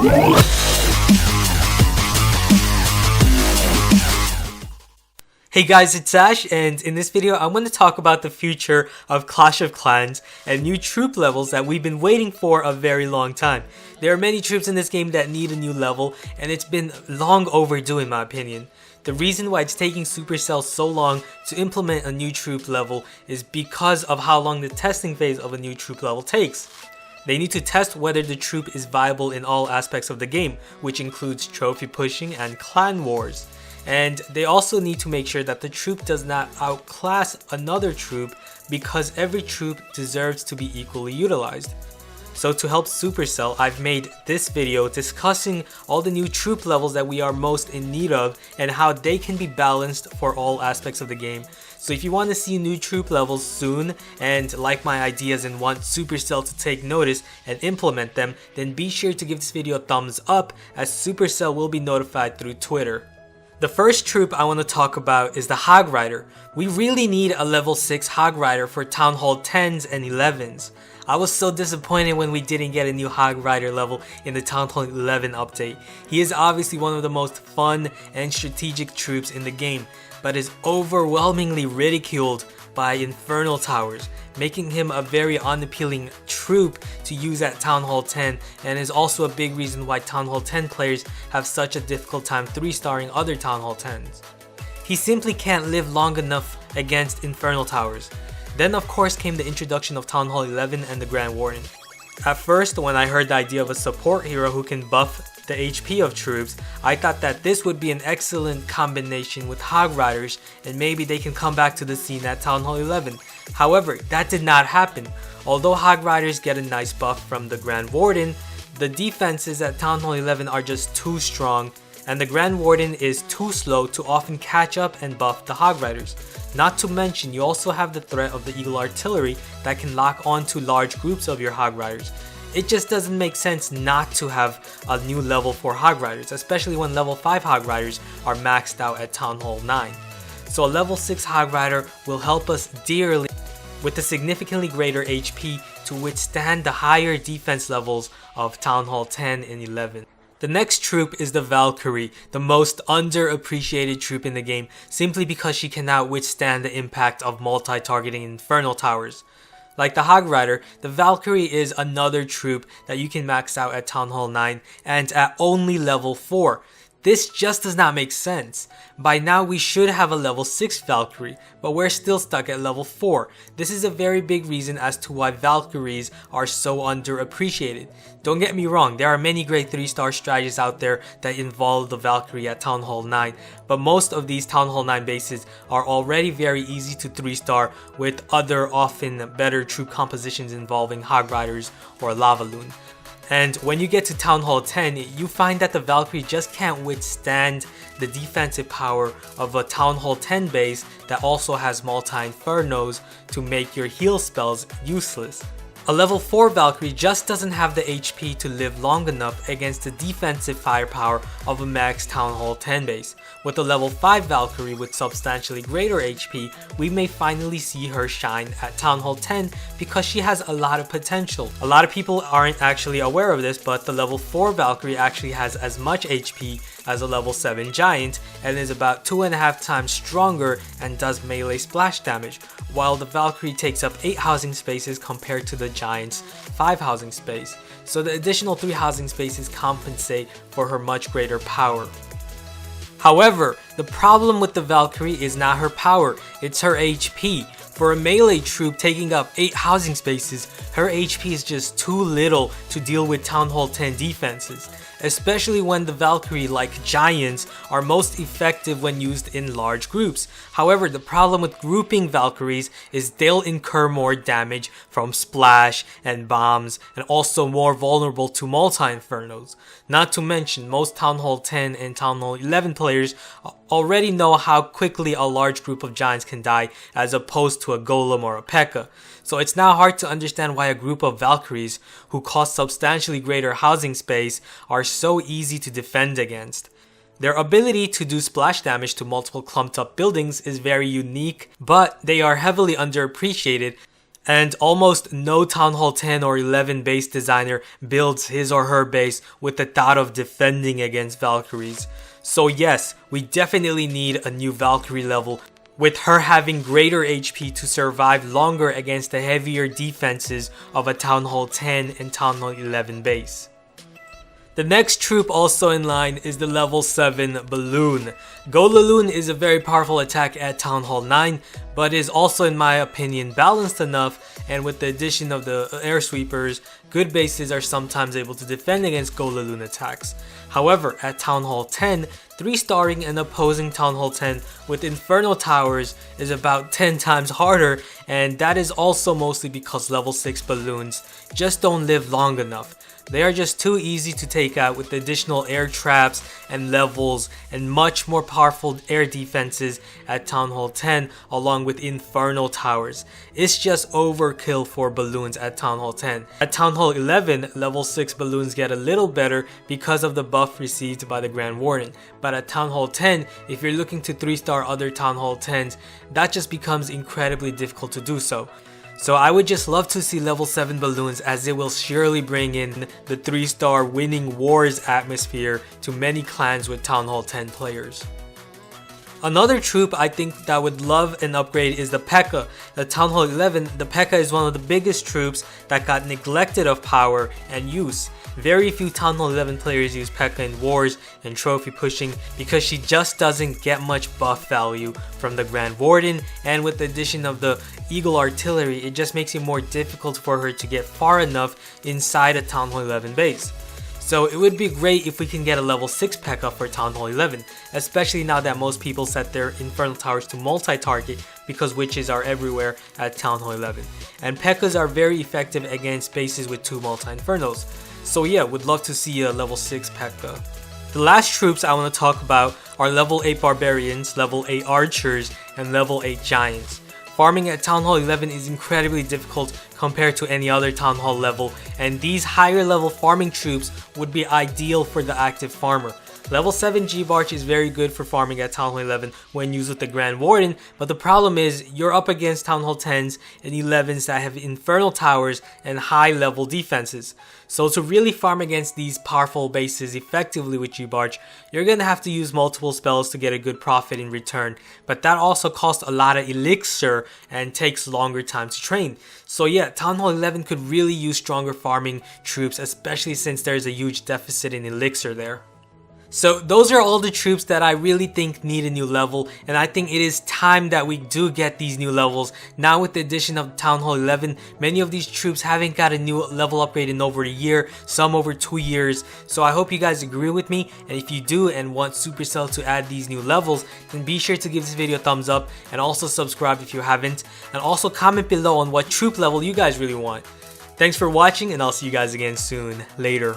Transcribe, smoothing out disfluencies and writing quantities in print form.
Hey guys, it's Ash, and in this video I'm going to talk about the future of Clash of Clans and new troop levels that we've been waiting for a very long time. There are many troops in this game that need a new level, and it's been long overdue in my opinion. The reason why it's taking Supercell so long to implement a new troop level is because of how long the testing phase of a new troop level takes. They need to test whether the troop is viable in all aspects of the game, which includes trophy pushing and clan wars. And they also need to make sure that the troop does not outclass another troop, because every troop deserves to be equally utilized. So to help Supercell, I've made this video discussing all the new troop levels that we are most in need of and how they can be balanced for all aspects of the game. So if you want to see new troop levels soon and like my ideas and want Supercell to take notice and implement them, then be sure to give this video a thumbs up, as Supercell will be notified through Twitter. The first troop I want to talk about is the Hog Rider. We really need a level 6 Hog Rider for Town Hall 10s and 11s. I was so disappointed when we didn't get a new Hog Rider level in the Town Hall 11 update. He is obviously one of the most fun and strategic troops in the game, but is overwhelmingly ridiculed by Infernal Towers, making him a very unappealing troop to use at Town Hall 10, and is also a big reason why Town Hall 10 players have such a difficult time 3-starring other Town Hall 10s. He simply can't live long enough against Infernal Towers. Then of course came the introduction of Town Hall 11 and the Grand Warden. At first, when I heard the idea of a support hero who can buff the HP of troops, I thought that this would be an excellent combination with Hog Riders, and maybe they can come back to the scene at Town Hall 11. However, that did not happen. Although Hog Riders get a nice buff from the Grand Warden, the defenses at Town Hall 11 are just too strong, and the Grand Warden is too slow to often catch up and buff the Hog Riders. Not to mention, you also have the threat of the Eagle Artillery that can lock onto large groups of your Hog Riders. It just doesn't make sense not to have a new level for Hog Riders, especially when level 5 Hog Riders are maxed out at Town Hall 9. So a level 6 Hog Rider will help us dearly with a significantly greater HP to withstand the higher defense levels of Town Hall 10 and 11. The next troop is the Valkyrie, the most underappreciated troop in the game, simply because she cannot withstand the impact of multi-targeting Infernal Towers. Like the Hog Rider, the Valkyrie is another troop that you can max out at Town Hall 9 and at only level 4. This just does not make sense. By now we should have a level 6 Valkyrie, but we're still stuck at level 4. This is a very big reason as to why Valkyries are so underappreciated. Don't get me wrong, there are many great 3-star strategies out there that involve the Valkyrie at Town Hall 9, but most of these Town Hall 9 bases are already very easy to 3-star with other often better troop compositions involving Hog Riders or Lava Loon. And when you get to Town Hall 10, you find that the Valkyrie just can't withstand the defensive power of a Town Hall 10 base that also has multi-infernos to make your heal spells useless. A level 4 Valkyrie just doesn't have the HP to live long enough against the defensive firepower of a max Town Hall 10 base. With a level 5 Valkyrie with substantially greater HP, we may finally see her shine at Town Hall 10 because she has a lot of potential. A lot of people aren't actually aware of this, but the level 4 Valkyrie actually has as much HP as a level 7 Giant and is about 2.5 times stronger and does melee splash damage, while the Valkyrie takes up 8 housing spaces compared to the Giant's 5 housing space. So the additional 3 housing spaces compensate for her much greater power. However, the problem with the Valkyrie is not her power, it's her HP. For a melee troop taking up 8 housing spaces, her HP is just too little to deal with Town Hall 10 defenses, especially when the Valkyrie, like Giants, are most effective when used in large groups. However, the problem with grouping Valkyries is they'll incur more damage from splash and bombs, and also more vulnerable to multi-infernos. Not to mention, most Town Hall 10 and Town Hall 11 players already know how quickly a large group of Giants can die as opposed to a Golem or a Pekka. So it's now hard to understand why a group of Valkyries who cost substantially greater housing space are so easy to defend against. Their ability to do splash damage to multiple clumped up buildings is very unique, but they are heavily underappreciated And almost no Town Hall 10 or 11 base designer builds his or her base with the thought of defending against Valkyries. So yes, we definitely need a new Valkyrie level, with her having greater HP to survive longer against the heavier defenses of a Town Hall 10 and Town Hall 11 base. The next troop also in line is the level 7 Balloon. Gola Loon is a very powerful attack at Town Hall 9, but is also in my opinion balanced enough, and with the addition of the air sweepers, good bases are sometimes able to defend against Gola Loon attacks. However, at Town Hall 10, 3-starring an opposing Town Hall 10 with Inferno Towers is about 10 times harder, and that is also mostly because level 6 balloons just don't live long enough. They are just too easy to take out with additional air traps and levels and much more powerful air defenses at Town Hall 10 along with Inferno Towers. It's just overkill for balloons at Town Hall 10. At Town Hall 11, level 6 balloons get a little better because of the buff received by the Grand Warden. But at Town Hall 10, if you're looking to 3-star other Town Hall 10s, that just becomes incredibly difficult to do so. So I would just love to see level 7 balloons, as it will surely bring in the 3-star winning wars atmosphere to many clans with Town Hall 10 players. Another troop I think that would love an upgrade is the Pekka. At Town Hall 11, the Pekka is one of the biggest troops that got neglected of power and use. Very few Town Hall 11 players use Pekka in wars and trophy pushing because she just doesn't get much buff value from the Grand Warden, and with the addition of the Eagle Artillery, it just makes it more difficult for her to get far enough inside a Town Hall 11 base. So it would be great if we can get a level 6 Pekka for Town Hall 11, especially now that most people set their Infernal Towers to multi-target because witches are everywhere at Town Hall 11. And Pekkas are very effective against bases with 2 multi-Infernos. So yeah, would love to see a level 6 Pekka. The last troops I want to talk about are level 8 Barbarians, level 8 Archers, and level 8 Giants. Farming at Town Hall 11 is incredibly difficult compared to any other Town Hall level, and these higher level farming troops would be ideal for the active farmer. Level 7 G-Barch is very good for farming at Town Hall 11 when used with the Grand Warden, but the problem is you're up against Town Hall 10s and 11s that have Infernal Towers and high level defenses. So to really farm against these powerful bases effectively with G-Barch, you're gonna have to use multiple spells to get a good profit in return, but that also costs a lot of elixir and takes longer time to train. So yeah, Town Hall 11 could really use stronger farming troops, especially since there's a huge deficit in elixir there. So those are all the troops that I really think need a new level, and I think it is time that we do get these new levels. Now with the addition of Town Hall 11, many of these troops haven't got a new level upgrade in over a year, some over 2 years. So I hope you guys agree with me, and if you do and want Supercell to add these new levels, then be sure to give this video a thumbs up and also subscribe if you haven't, and also comment below on what troop level you guys really want. Thanks for watching, and I'll see you guys again soon. Later.